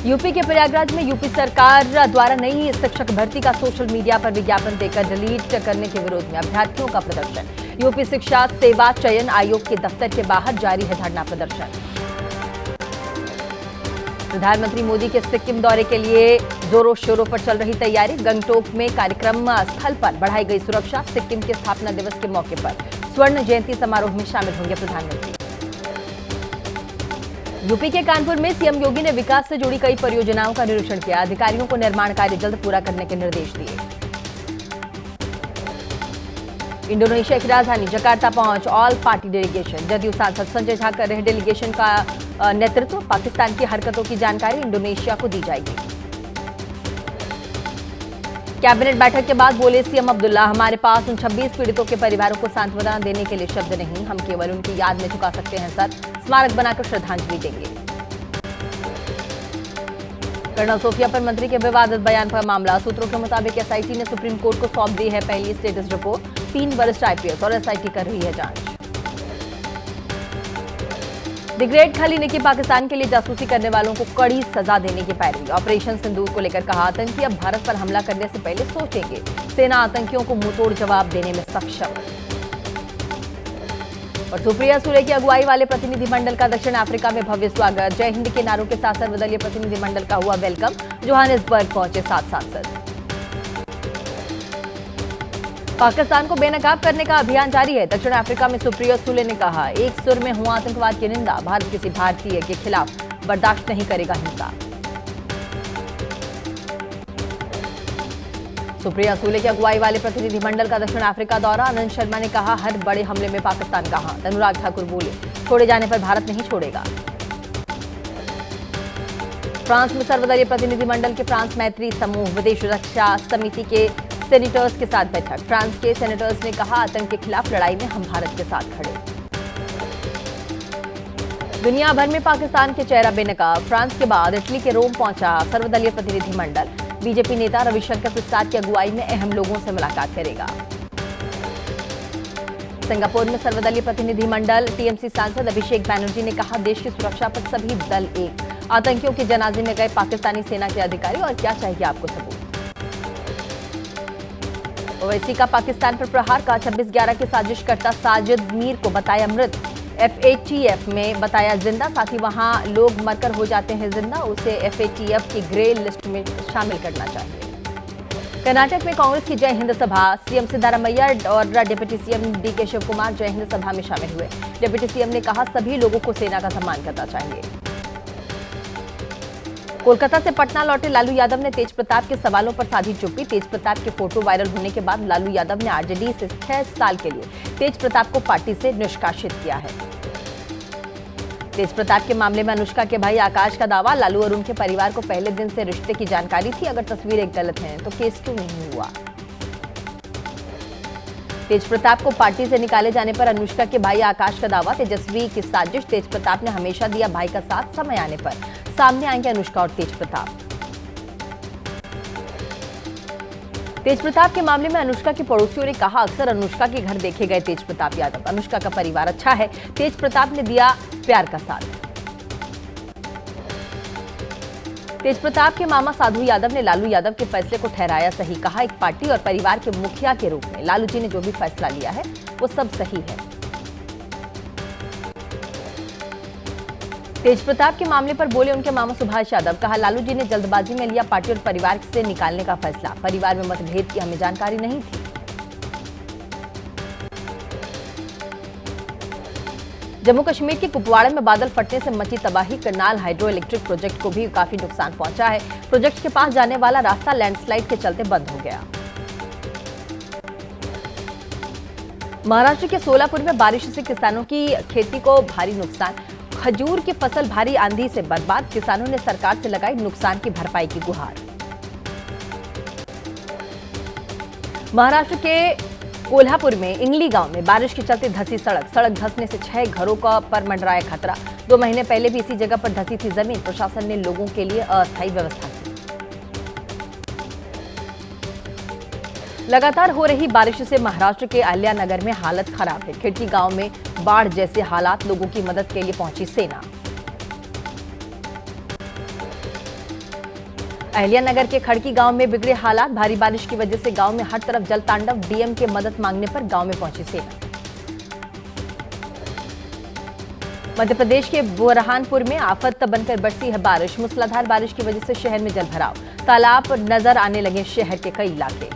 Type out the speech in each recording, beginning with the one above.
UP के प्रयागराज में UP सरकार द्वारा नई शिक्षक भर्ती का सोशल मीडिया पर विज्ञापन देकर डिलीट करने के विरोध में अभ्यर्थियों का प्रदर्शन। यूपी शिक्षा सेवा चयन आयोग के दफ्तर के बाहर जारी है धरना प्रदर्शन। प्रधानमंत्री मोदी के सिक्किम दौरे के लिए जोरों शोरों पर चल रही तैयारी। गंगटोक में कार्यक्रम स्थल पर बढ़ाई गई सुरक्षा। सिक्किम के स्थापना दिवस के मौके पर स्वर्ण जयंती समारोह में शामिल होंगे प्रधानमंत्री। यूपी के कानपुर में सीएम योगी ने विकास से जुड़ी कई परियोजनाओं का निरीक्षण किया। अधिकारियों को निर्माण कार्य जल्द पूरा करने के निर्देश दिए। इंडोनेशिया की राजधानी जकार्ता पहुंच ऑल पार्टी डेलीगेशन। जदयू सांसद संजय झा कर रहे डेलीगेशन का नेतृत्व। पाकिस्तान की हरकतों की जानकारी इंडोनेशिया को दी जाएगी। कैबिनेट बैठक के बाद बोले सीएम अब्दुल्ला, हमारे पास उन 26 पीड़ितों के परिवारों को सांत्वना देने के लिए शब्द नहीं, हम केवल उनकी याद में झुका सकते हैं सर, स्मारक बनाकर श्रद्धांजलि देंगे। कर्नल सोफिया पर मंत्री के विवादित बयान पर मामला। सूत्रों के मुताबिक एसआईटी ने सुप्रीम कोर्ट को सौंप दी है पहली स्टेटस रिपोर्ट। 3 वरिष्ठ आईपीएस और एसआईटी कर रही है जांच। द ग्रेट खली ने की पाकिस्तान के लिए जासूसी करने वालों को कड़ी सजा देने की पैरवी। ऑपरेशन सिंदूर को लेकर कहा, आतंकी अब भारत पर हमला करने से पहले सोचेंगे। सेना आतंकियों को मुंहतोड़ जवाब देने में सक्षम। और सुप्रिया सुले की अगुवाई वाले प्रतिनिधिमंडल का दक्षिण अफ्रीका में भव्य स्वागत। जय हिंद के नारों के साथ सर्वदलीय प्रतिनिधिमंडल का हुआ वेलकम। जोहानिसबर्ग पहुंचे 7 सांसद। पाकिस्तान को बेनकाब करने का अभियान जारी है। दक्षिण अफ्रीका में सुप्रिया सुले ने कहा, एक सुर में हुआ आतंकवाद की निंदा। भारत किसी भारतीय के खिलाफ बर्दाश्त नहीं करेगा हिंसा। सुप्रिया सुले की अगुवाई वाले प्रतिनिधिमंडल का दक्षिण अफ्रीका दौरा। आनंद शर्मा ने कहा, हर बड़े हमले में पाकिस्तान कहां। अनुराग ठाकुर बोले, छोड़े जाने पर भारत नहीं छोड़ेगा। फ्रांस में सर्वदलीय प्रतिनिधिमंडल के फ्रांस मैत्री समूह विदेश रक्षा समिति के सेनेटर्स के साथ बैठक। फ्रांस के सेनेटर्स ने कहा, आतंक के खिलाफ लड़ाई में हम भारत के साथ खड़े। दुनिया भर में पाकिस्तान के चेहरा बेनकाब। फ्रांस के बाद इटली के रोम पहुंचा सर्वदलीय प्रतिनिधिमंडल। बीजेपी नेता रविशंकर प्रसाद की अगुवाई में अहम लोगों से मुलाकात करेगा। सिंगापुर में सर्वदलीय प्रतिनिधिमंडल। टीएमसी सांसद अभिषेक बैनर्जी ने कहा, देश की सुरक्षा पर सभी दल एक। आतंकियों के जनाजे में गए पाकिस्तानी सेना के अधिकारी और क्या चाहिए आपको सबूत। ओवैसी का पाकिस्तान पर प्रहार का 26/11 की साजिश करता साजिद मीर को बताया मृत। एफएटीएफ में बताया जिंदा। साथ ही वहां लोग मरकर हो जाते हैं जिंदा, उसे एफएटीएफ की ग्रे लिस्ट में शामिल करना चाहिए। कर्नाटक में कांग्रेस की जय हिंद सभा। सीएम सिद्धारमैया और deputy CM DK Shiv Kumar जय हिंद सभा में शामिल हुए। डिप्टी सीएम ने कहा, सभी लोगों को सेना का सम्मान करना चाहिए। कोलकाता से पटना लौटे लालू यादव ने तेज प्रताप के सवालों पर साधी चुप्पी। तेज प्रताप के फोटो वायरल होने के बाद लालू यादव ने आरजेडी से 6 साल के लिए तेज प्रताप को पार्टी से निष्कासित किया है। तेज प्रताप के मामले में अनुष्का के भाई आकाश का दावा, लालू और उनके परिवार को पहले दिन से रिश्ते की जानकारी थी। अगर तस्वीरें गलत हैं तो केस क्यों नहीं हुआ। तेज प्रताप को पार्टी से निकाले जाने पर अनुष्का के भाई आकाश का दावा, तेजस्वी की साजिश। तेज प्रताप ने हमेशा दिया भाई का साथ, समय आने पर सामने आएंगे अनुष्का और तेज प्रताप। तेज प्रताप के मामले में अनुष्का के पड़ोसियों ने कहा, अक्सर अनुष्का के घर देखे गए तेज प्रताप यादव। अनुष्का का परिवार अच्छा है, तेज प्रताप ने दिया प्यार का साथ। तेज प्रताप के मामा साधु यादव ने लालू यादव के फैसले को ठहराया सही। कहा, एक पार्टी और परिवार के मुखिया के रूप में लालू जी ने जो भी फैसला लिया है वो सब सही है। तेज प्रताप के मामले पर बोले उनके मामा सुभाष यादव। कहा, लालू जी ने जल्दबाजी में लिया पार्टी और परिवार से निकालने का फैसला। परिवार में मतभेद की हमें जानकारी नहीं थी। जम्मू कश्मीर के कुपवाड़ा में बादल फटने से मची तबाही। करनाल हाइड्रो इलेक्ट्रिक प्रोजेक्ट को भी काफी नुकसान पहुंचा है। प्रोजेक्ट के पास जाने वाला रास्ता लैंडस्लाइड के चलते बंद हो गया। महाराष्ट्र के सोलापुर में बारिश से किसानों की खेती को भारी नुकसान। खजूर की फसल भारी आंधी से बर्बाद। किसानों ने सरकार से लगाई नुकसान की भरपाई की गुहार। महाराष्ट्र के कोल्हापुर में इंगली गांव में बारिश के चलते धंसी सड़क धंसने से 6 घरों पर मंडराया खतरा। 2 महीने पहले भी इसी जगह पर धंसी थी जमीन। प्रशासन ने लोगों के लिए अस्थायी व्यवस्था की। लगातार हो रही बारिश से महाराष्ट्र के अहिल्यानगर में हालत खराब है। खिड़की गांव में बाढ़ जैसे हालात। लोगों की मदद के लिए पहुंची सेना। अहिल्यानगर के खड़की गांव में बिगड़े हालात, भारी बारिश की वजह से गांव में हर तरफ जल तांडव, डीएम के मदद मांगने पर गांव में पहुंची सेना। मध्य प्रदेश के बुरहानपुर में आफत बनकर बरसी है बारिश, मूसलाधार बारिश की वजह से शहर में जल भराव, तालाब नजर आने लगे शहर के कई इलाके।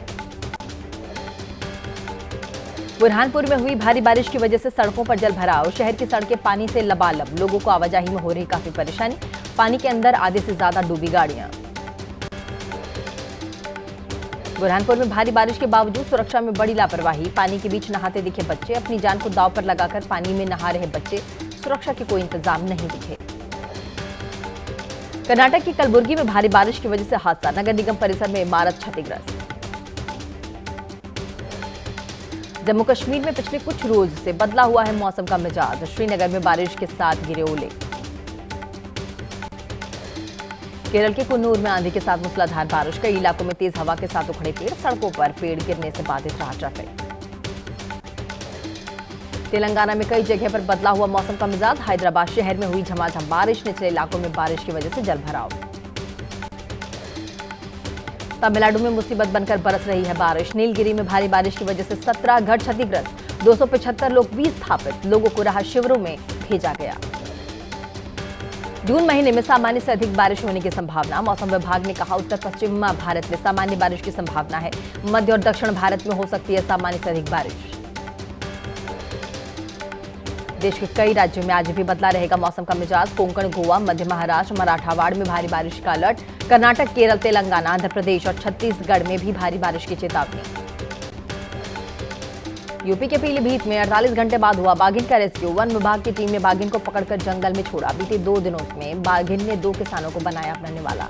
बुरहानपुर में हुई भारी बारिश की वजह से सड़कों पर जल भराव, शहर की सड़कें पानी से लबालब, लोगों को आवाजाही में हो रही काफी परेशानी, पानी के अंदर आधे से ज्यादा डूबी गाड़ियां। बुरहानपुर में भारी बारिश के बावजूद सुरक्षा में बड़ी लापरवाही, पानी के बीच नहाते दिखे बच्चे, अपनी जान को दांव पर लगाकर पानी में नहा रहे बच्चे, सुरक्षा के कोई इंतजाम नहीं दिखे। कर्नाटक की कलबुर्गी में भारी बारिश की वजह से हादसा, नगर निगम परिसर में इमारत क्षतिग्रस्त। जम्मू कश्मीर में पिछले कुछ रोज से बदला हुआ है मौसम का मिजाज, श्रीनगर में बारिश के साथ गिरे ओले। केरल के कुन्नूर में आंधी के साथ मूसलाधार बारिश, कई इलाकों में तेज हवा के साथ उखड़े पेड़, सड़कों पर पेड़ गिरने से बाधित रहा ट्रैफिक। तेलंगाना में कई जगह पर बदला हुआ मौसम का मिजाज, हैदराबाद शहर में हुई झमाझम बारिश, निचले इलाकों में बारिश की वजह से जलभराव। तमिलनाडु में मुसीबत बनकर बरस रही है बारिश, नीलगिरी में भारी बारिश की वजह से 17 घर क्षतिग्रस्त, 275 लोग विस्थापित, लोगों को राहत शिविरों में भेजा गया। जून महीने में सामान्य से अधिक बारिश होने की संभावना, मौसम विभाग ने कहा उत्तर पश्चिम भारत में सामान्य बारिश की संभावना है, मध्य और दक्षिण भारत में हो सकती है सामान्य से अधिक बारिश। देश के कई राज्यों में आज भी बदला रहेगा मौसम का मिजाज, कोंकण, गोवा, मध्य महाराष्ट्र, मराठवाड़ में भारी बारिश का अलर्ट, कर्नाटक, केरल, तेलंगाना, आंध्र प्रदेश और छत्तीसगढ़ में भी भारी बारिश की चेतावनी। यूपी के पीलीभीत में 48 घंटे बाद हुआ बाघिन का रेस्क्यू, वन विभाग की टीम ने बाघिन को पकड़कर जंगल में छोड़ा, बीते 2 दिनों में बाघिन ने 2 किसानों को बनाया अपना निवाला।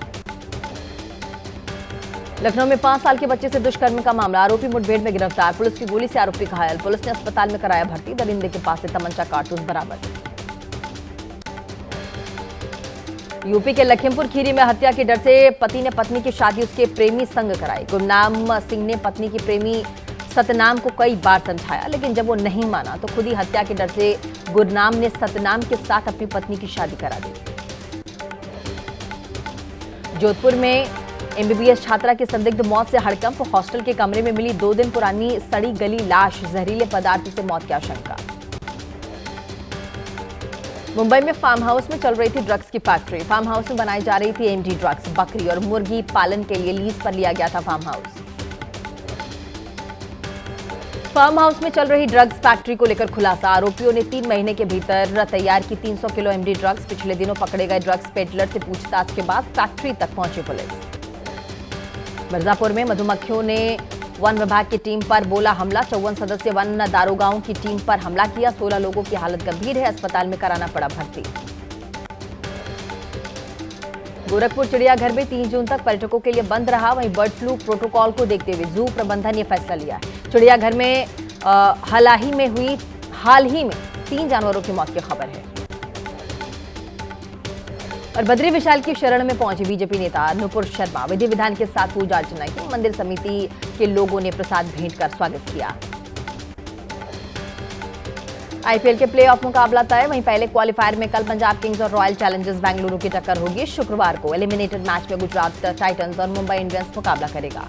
लखनऊ में 5 साल के बच्चे से दुष्कर्म का मामला, आरोपी मुठभेड़ में गिरफ्तार, पुलिस की गोली से आरोपी घायल, पुलिस ने अस्पताल में कराया भर्ती, दरिंदे के पास से तमंचा कारतूस बरामद। यूपी के लखीमपुर खीरी में हत्या के डर से पति ने पत्नी की शादी उसके प्रेमी संग कराई, गुरनाम सिंह ने पत्नी की प्रेमी सतनाम को कई बार समझाया, लेकिन जब वो नहीं माना तो खुद ही हत्या के डर से गुरनाम ने सतनाम के साथ अपनी पत्नी की शादी करा दी। जोधपुर में एमबीबीएस छात्रा की संदिग्ध मौत से हड़कंप, हॉस्टल के कमरे में मिली 2 दिन पुरानी सड़ी गली लाश, जहरीले पदार्थ से मौत की आशंका। मुंबई में फार्म हाउस में चल रही थी ड्रग्स की फैक्ट्री, फार्म हाउस में बनाई जा रही थी एमडी ड्रग्स, बकरी और मुर्गी पालन के लिए लीज पर लिया गया था फार्म हाउस। फार्म हाउस में चल रही ड्रग्स फैक्ट्री को लेकर खुलासा, आरोपियों ने 3 महीने के भीतर तैयार की 300 किलो एमडी ड्रग्स, पिछले दिनों पकड़े गए ड्रग्स पेडलर से पूछताछ के बाद फैक्ट्री तक पहुंची पुलिस। मिर्जापुर में मधुमक्खियों ने वन विभाग की टीम पर बोला हमला, 54 सदस्य वन दारोगाओं की टीम पर हमला किया, 16 लोगों की हालत गंभीर है, अस्पताल में कराना पड़ा भर्ती। गोरखपुर चिड़ियाघर में 3 जून तक पर्यटकों के लिए बंद रहा, वहीं बर्ड फ्लू प्रोटोकॉल को देखते हुए जू प्रबंधन ने फैसला लिया है। चिड़ियाघर में हाल ही में 3 जानवरों की मौत की खबर है। और बद्री विशाल की शरण में पहुंचे बीजेपी नेता नुपुर शर्मा, विधि विधान के साथ पूजा अर्चना की, मंदिर समिति के लोगों ने प्रसाद भेंट कर स्वागत किया। आईपीएल के प्लेऑफ मुकाबला तय, वहीं पहले क्वालिफायर में कल पंजाब किंग्स और रॉयल चैलेंजर्स बेंगलुरु की टक्कर होगी। शुक्रवार को एलिमिनेटर मैच में गुजरात टाइटंस और मुंबई इंडियंस मुकाबला करेगा।